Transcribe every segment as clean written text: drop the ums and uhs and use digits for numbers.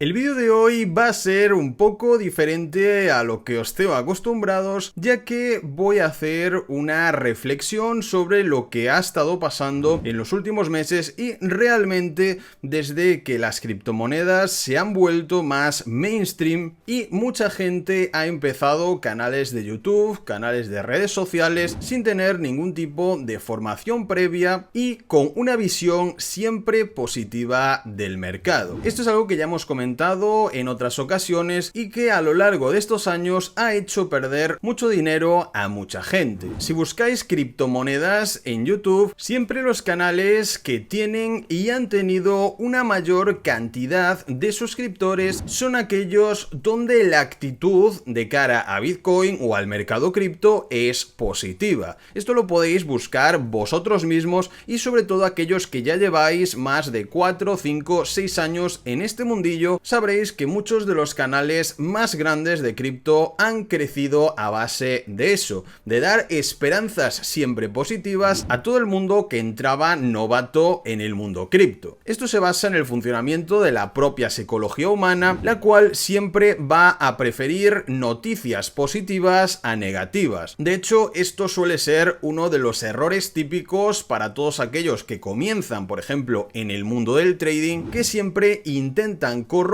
El vídeo de hoy va a ser un poco diferente a lo que os tengo acostumbrados, ya que voy a hacer una reflexión sobre lo que ha estado pasando en los últimos meses y realmente desde que las criptomonedas se han vuelto más mainstream y mucha gente ha empezado canales de YouTube, canales de redes sociales sin tener ningún tipo de formación previa y con una visión siempre positiva del mercado. Esto es algo que ya hemos comentado en otras ocasiones y que a lo largo de estos años ha hecho perder mucho dinero a mucha gente. Si buscáis criptomonedas en YouTube, siempre los canales que tienen y han tenido una mayor cantidad de suscriptores son aquellos donde la actitud de cara a Bitcoin o al mercado cripto es positiva. Esto lo podéis buscar vosotros mismos y sobre todo aquellos que ya lleváis más de 4, 5, 6 años en este mundillo, sabréis que muchos de los canales más grandes de cripto han crecido a base de eso, de dar esperanzas siempre positivas a todo el mundo que entraba novato en el mundo cripto. Esto se basa en el funcionamiento de la propia psicología humana, la cual siempre va a preferir noticias positivas a negativas. De hecho, esto suele ser uno de los errores típicos para todos aquellos que comienzan, por ejemplo, en el mundo del trading, que siempre intentan corroborar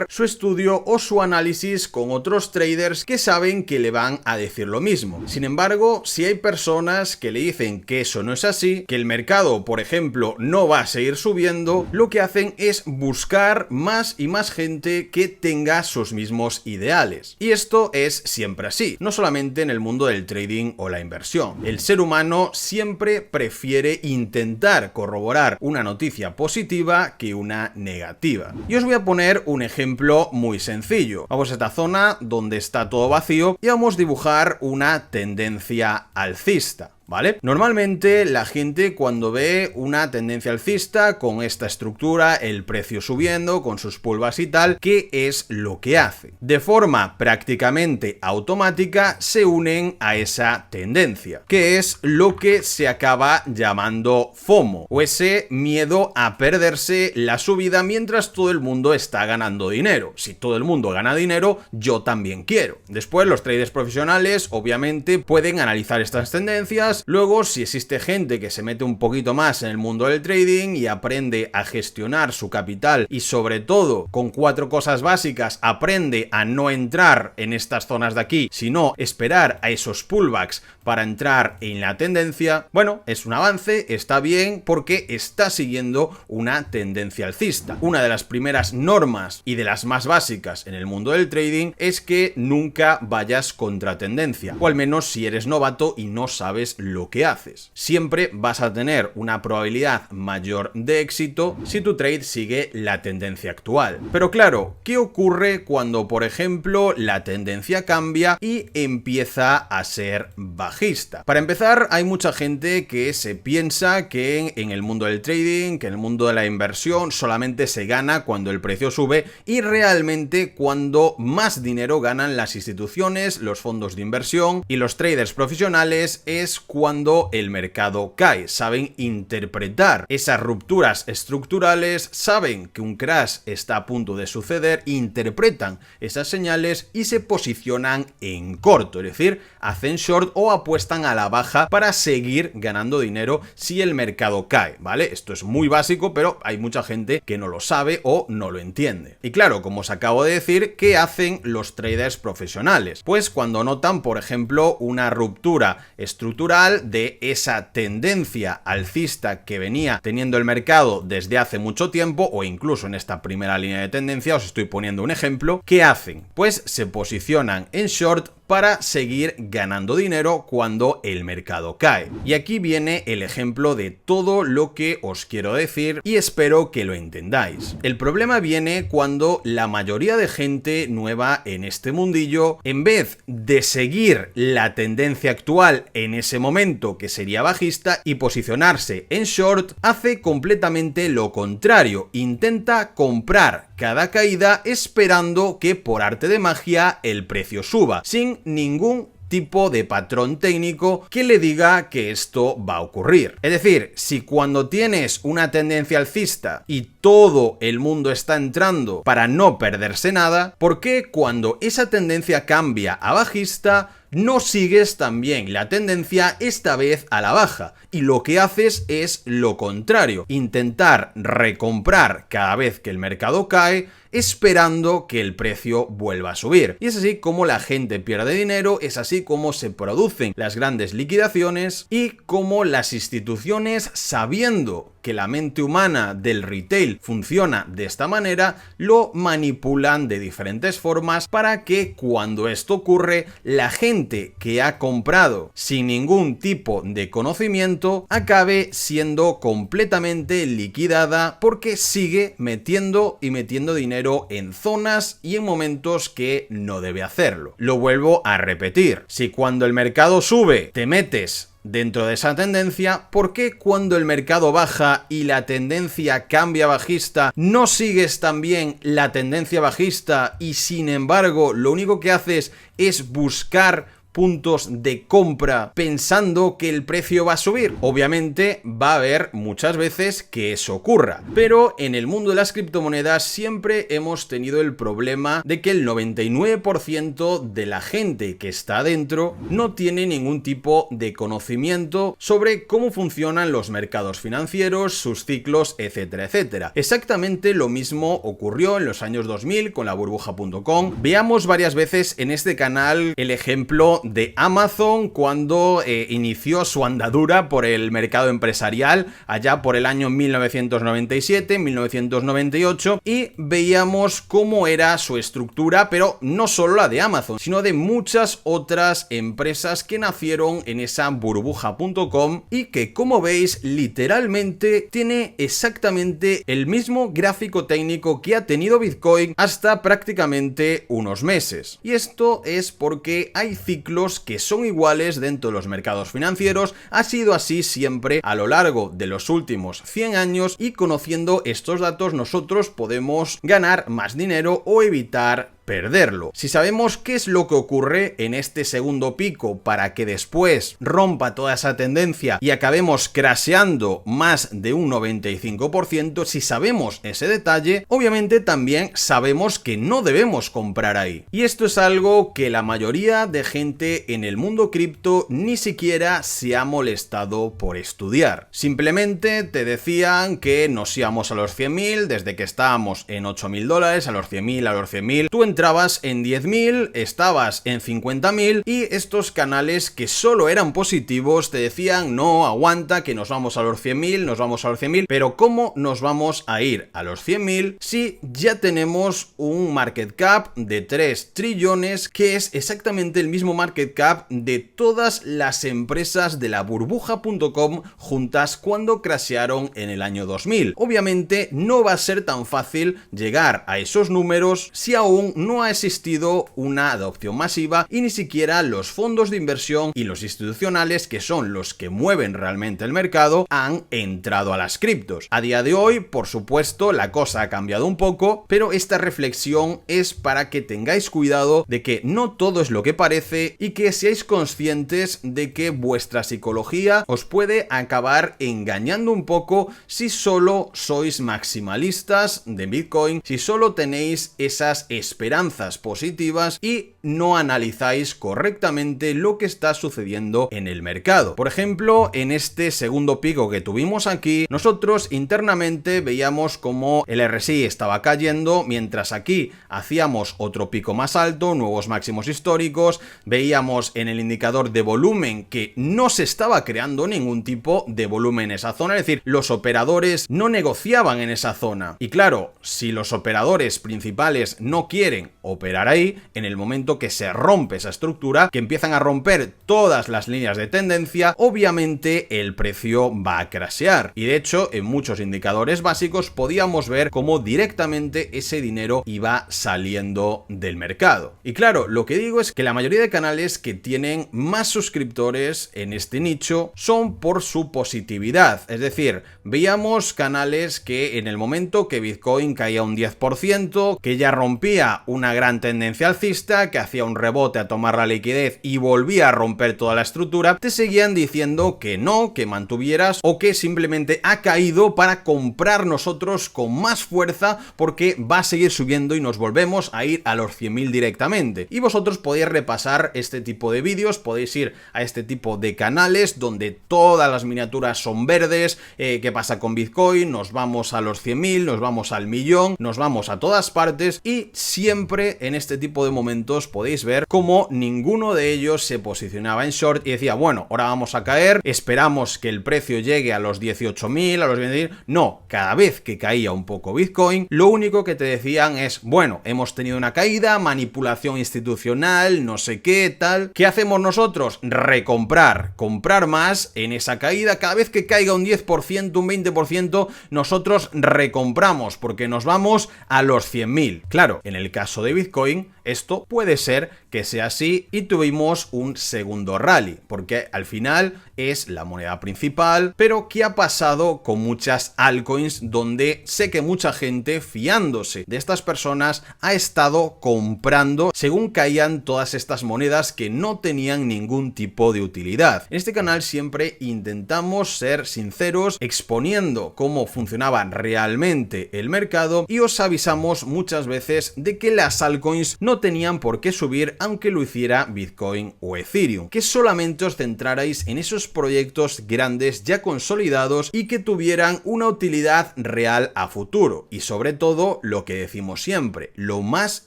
su estudio o su análisis con otros traders que saben que le van a decir lo mismo. Sin embargo, si hay personas que le dicen que eso no es así, que el mercado, por ejemplo, no va a seguir subiendo, lo que hacen es buscar más y más gente que tenga sus mismos ideales. Y esto es siempre así, no solamente en el mundo del trading o la inversión. El ser humano siempre prefiere intentar corroborar una noticia positiva que una negativa. Y os voy a poner un ejemplo muy sencillo. Vamos a esta zona donde está todo vacío y vamos a dibujar una tendencia alcista. ¿Vale? Normalmente la gente cuando ve una tendencia alcista con esta estructura, el precio subiendo, con sus pullbacks y tal, ¿qué es lo que hace? De forma prácticamente automática se unen a esa tendencia, que es lo que se acaba llamando FOMO, o ese miedo a perderse la subida mientras todo el mundo está ganando dinero. Si todo el mundo gana dinero, yo también quiero. Después los traders profesionales obviamente pueden analizar estas tendencias. Luego, si existe gente que se mete un poquito más en el mundo del trading y aprende a gestionar su capital y sobre todo con 4 cosas básicas aprende a no entrar en estas zonas de aquí, sino esperar a esos pullbacks para entrar en la tendencia, bueno, es un avance, está bien porque está siguiendo una tendencia alcista. Una de las primeras normas y de las más básicas en el mundo del trading es que nunca vayas contra tendencia, o al menos si eres novato y no sabes lo que haces. Siempre vas a tener una probabilidad mayor de éxito si tu trade sigue la tendencia actual. Pero claro, ¿qué ocurre cuando, por ejemplo, la tendencia cambia y empieza a ser bajista? Para empezar, hay mucha gente que se piensa que en el mundo del trading, que en el mundo de la inversión solamente se gana cuando el precio sube y realmente cuando más dinero ganan las instituciones, los fondos de inversión y los traders profesionales es cuando el mercado cae. Saben interpretar esas rupturas estructurales, saben que un crash está a punto de suceder, interpretan esas señales y se posicionan en corto, es decir, hacen short o apuestan a la baja para seguir ganando dinero si el mercado cae, ¿vale? Esto es muy básico, pero hay mucha gente que no lo sabe o no lo entiende. Y claro, como os acabo de decir, ¿qué hacen los traders profesionales? Pues cuando notan, por ejemplo, una ruptura estructural de esa tendencia alcista que venía teniendo el mercado desde hace mucho tiempo, o incluso en esta primera línea de tendencia, os estoy poniendo un ejemplo, ¿qué hacen? Pues se posicionan en short para seguir ganando dinero cuando el mercado cae. Y aquí viene el ejemplo de todo lo que os quiero decir y espero que lo entendáis. El problema viene cuando la mayoría de gente nueva en este mundillo, en vez de seguir la tendencia actual en ese momento que sería bajista y posicionarse en short, hace completamente lo contrario, intenta comprar cada caída esperando que por arte de magia el precio suba, sin ningún tipo de patrón técnico que le diga que esto va a ocurrir. Es decir, si cuando tienes una tendencia alcista y todo el mundo está entrando para no perderse nada, ¿por qué cuando esa tendencia cambia a bajista no sigues también la tendencia esta vez a la baja y lo que haces es lo contrario, intentar recomprar cada vez que el mercado cae esperando que el precio vuelva a subir? Y es así como la gente pierde dinero, es así como se producen las grandes liquidaciones y como las instituciones, sabiendo que la mente humana del retail funciona de esta manera, lo manipulan de diferentes formas para que cuando esto ocurre, la gente que ha comprado sin ningún tipo de conocimiento acabe siendo completamente liquidada porque sigue metiendo dinero en zonas y en momentos que no debe hacerlo. Lo vuelvo a repetir, si cuando el mercado sube te metes dentro de esa tendencia, ¿por qué cuando el mercado baja y la tendencia cambia bajista no sigues también la tendencia bajista y sin embargo lo único que haces es buscar puntos de compra pensando que el precio va a subir? Obviamente va a haber muchas veces que eso ocurra, pero en el mundo de las criptomonedas siempre hemos tenido el problema de que el 99% de la gente que está dentro no tiene ningún tipo de conocimiento sobre cómo funcionan los mercados financieros, sus ciclos, etcétera, etcétera. Exactamente lo mismo ocurrió en los años 2000 con la burbuja.com. Veamos varias veces en este canal el ejemplo de Amazon cuando inició su andadura por el mercado empresarial allá por el año 1997-1998 y veíamos cómo era su estructura, pero no solo la de Amazon, sino de muchas otras empresas que nacieron en esa burbuja.com y que, como veis, literalmente tiene exactamente el mismo gráfico técnico que ha tenido Bitcoin hasta prácticamente unos meses. Y esto es porque hay ciclos que son iguales dentro de los mercados financieros, ha sido así siempre a lo largo de los últimos 100 años y conociendo estos datos nosotros podemos ganar más dinero o evitar perderlo. Si sabemos qué es lo que ocurre en este segundo pico para que después rompa toda esa tendencia y acabemos crasheando más de un 95%, si sabemos ese detalle, obviamente también sabemos que no debemos comprar ahí. Y esto es algo que la mayoría de gente en el mundo cripto ni siquiera se ha molestado por estudiar. Simplemente te decían que nos íbamos a los 100.000 desde que estábamos en $8.000, a los 100.000, a los 100.000. Tú entrabas en 10.000, estabas en 50.000 y estos canales que solo eran positivos te decían no, aguanta, que nos vamos a los 100.000, nos vamos a los 100.000, pero ¿cómo nos vamos a ir a los 100.000 si ya tenemos un market cap de 3 trillones que es exactamente el mismo market cap de todas las empresas de la burbuja.com juntas cuando crashearon en el año 2000? Obviamente no va a ser tan fácil llegar a esos números si aún no ha existido una adopción masiva y ni siquiera los fondos de inversión y los institucionales, que son los que mueven realmente el mercado, han entrado a las criptos. A día de hoy, por supuesto, la cosa ha cambiado un poco, pero esta reflexión es para que tengáis cuidado de que no todo es lo que parece y que seáis conscientes de que vuestra psicología os puede acabar engañando un poco si solo sois maximalistas de Bitcoin, si solo tenéis esas esperanzas positivas y no analizáis correctamente lo que está sucediendo en el mercado. Por ejemplo, en este segundo pico que tuvimos aquí, nosotros internamente veíamos como el RSI estaba cayendo, mientras aquí hacíamos otro pico más alto, nuevos máximos históricos, veíamos en el indicador de volumen que no se estaba creando ningún tipo de volumen en esa zona, es decir, los operadores no negociaban en esa zona. Y claro, si los operadores principales no quieren operar ahí, en el momento que se rompe esa estructura, que empiezan a romper todas las líneas de tendencia, obviamente el precio va a crashear. Y de hecho, en muchos indicadores básicos podíamos ver cómo directamente ese dinero iba saliendo del mercado. Y claro, lo que digo es que la mayoría de canales que tienen más suscriptores en este nicho son por su positividad. Es decir, veíamos canales que en el momento que Bitcoin caía un 10%, que ya rompía una gran tendencia alcista, que hacía un rebote a tomar la liquidez y volvía a romper toda la estructura, te seguían diciendo que no, que mantuvieras o que simplemente ha caído para comprar nosotros con más fuerza porque va a seguir subiendo y nos volvemos a ir a los 100.000 directamente. Y vosotros podéis repasar este tipo de vídeos, podéis ir a este tipo de canales donde todas las miniaturas son verdes, qué pasa con Bitcoin, nos vamos a los 100.000, nos vamos al millón, nos vamos a todas partes, y siempre en este tipo de momentos podéis ver cómo ninguno de ellos se posicionaba en short y decía, bueno, ahora vamos a caer, esperamos que el precio llegue a los 18.000, a los 20.000. No, cada vez que caía un poco Bitcoin, lo único que te decían es, bueno, hemos tenido una caída, manipulación institucional, no sé qué, tal. ¿Qué hacemos nosotros? Recomprar, comprar más en esa caída. Cada vez que caiga un 10%, un 20%, nosotros recompramos porque nos vamos a los 100.000. Claro, en el caso de Bitcoin, esto puede ser que sea así y tuvimos un segundo rally, porque al final es la moneda principal. Pero ¿qué ha pasado con muchas altcoins donde sé que mucha gente, fiándose de estas personas, ha estado comprando según caían todas estas monedas que no tenían ningún tipo de utilidad? En este canal siempre intentamos ser sinceros, exponiendo cómo funcionaba realmente el mercado, y os avisamos muchas veces de que las altcoins no tenían por qué subir aunque lo hiciera Bitcoin o Ethereum, que solamente os centrarais en esos proyectos grandes ya consolidados y que tuvieran una utilidad real a futuro, y sobre todo lo que decimos siempre, lo más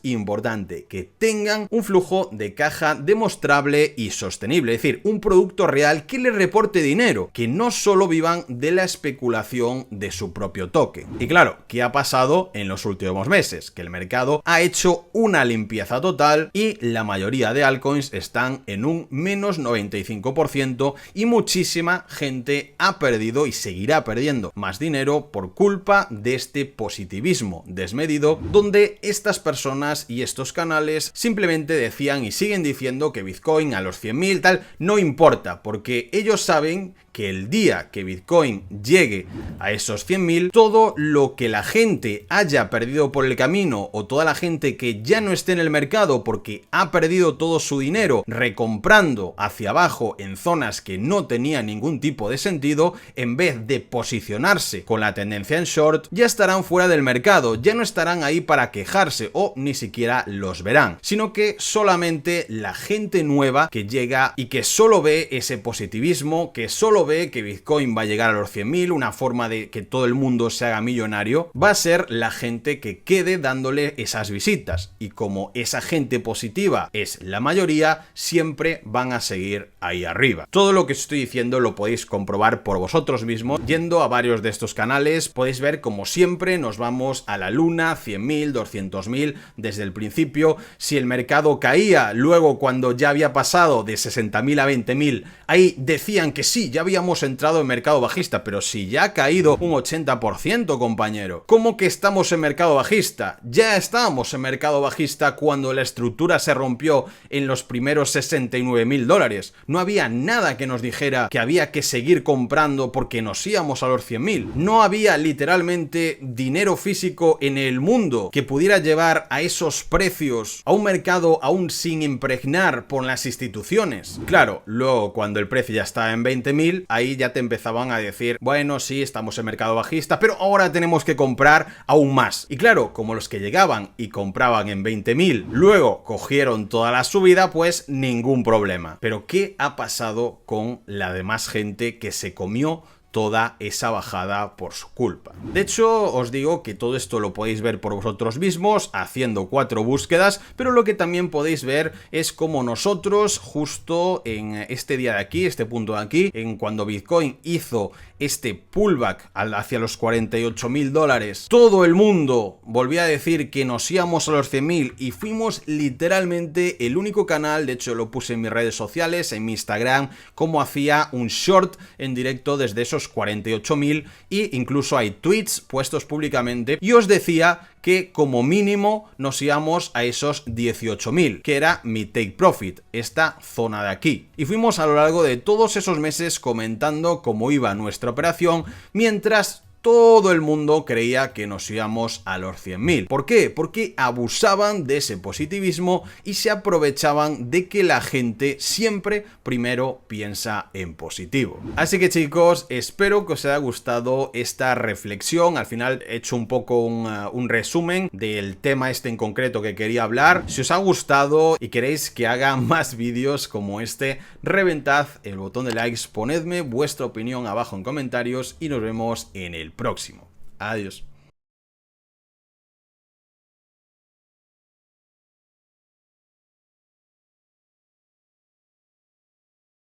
importante, que tengan un flujo de caja demostrable y sostenible, es decir, un producto real que les reporte dinero, que no solo vivan de la especulación de su propio token. Y claro, ¿qué ha pasado en los últimos meses? Que el mercado ha hecho una limpieza total y la mayoría de altcoins están en un menos 95% y muchísima gente ha perdido y seguirá perdiendo más dinero por culpa de este positivismo desmedido, donde estas personas y estos canales simplemente decían y siguen diciendo que Bitcoin a los 100.000 tal no importa, porque ellos saben que el día que Bitcoin llegue a esos 100.000, todo lo que la gente haya perdido por el camino o toda la gente que ya no esté en el mercado porque ha perdido todo su dinero recomprando hacia abajo en zonas que no tenían ningún tipo de sentido, en vez de posicionarse con la tendencia en short, ya estarán fuera del mercado, ya no estarán ahí para quejarse o ni siquiera los verán, sino que solamente la gente nueva que llega y que solo ve ese positivismo, que solo ve que Bitcoin va a llegar a los 100.000, una forma de que todo el mundo se haga millonario, va a ser la gente que quede dándole esas visitas. Y como esa gente positiva es la mayoría, siempre van a seguir ahí arriba. Todo lo que estoy diciendo lo podéis comprobar por vosotros mismos. Yendo a varios de estos canales, podéis ver como siempre nos vamos a la luna, 100.000, 200.000 desde el principio. Si el mercado caía, luego cuando ya había pasado de 60.000 a 20.000, ahí decían que sí, ya habíamos entrado en mercado bajista, pero si ya ha caído un 80%, compañero. ¿Cómo que estamos en mercado bajista? Ya estábamos en mercado bajista cuando la estructura se rompió en los primeros $69.000. No había nada que nos dijera que había que seguir comprando porque nos íbamos a los 100.000. No había literalmente dinero físico en el mundo que pudiera llevar a esos precios a un mercado aún sin impregnar por las instituciones. Claro, luego cuando el precio ya estaba en 20.000, ahí ya te empezaban a decir, bueno, sí, estamos en mercado bajista, pero ahora tenemos que comprar aún más. Y claro, como los que llegaban y compraban en 20.000, luego cogieron toda la subida, pues ningún problema. Pero ¿qué ha pasado con la demás gente que se comió toda esa bajada por su culpa? De hecho, os digo que todo esto lo podéis ver por vosotros mismos haciendo 4 búsquedas, pero lo que también podéis ver es como nosotros justo en este día de aquí, este punto de aquí, en cuando Bitcoin hizo este pullback hacia los $48.000, todo el mundo volvía a decir que nos íbamos a los 100.000 y fuimos literalmente el único canal, de hecho lo puse en mis redes sociales, en mi Instagram, como hacía un short en directo desde esos 48.000, y incluso hay tweets puestos públicamente y os decía que como mínimo nos íbamos a esos 18.000, que era mi take profit, esta zona de aquí. Y fuimos a lo largo de todos esos meses comentando cómo iba nuestra operación, mientras todo el mundo creía que nos íbamos a los 100.000. ¿Por qué? Porque abusaban de ese positivismo y se aprovechaban de que la gente siempre primero piensa en positivo. Así que chicos, espero que os haya gustado esta reflexión. Al final he hecho un poco un resumen del tema este en concreto que quería hablar. Si os ha gustado y queréis que haga más vídeos como este, reventad el botón de likes, ponedme vuestra opinión abajo en comentarios y nos vemos en el próximo. Adiós.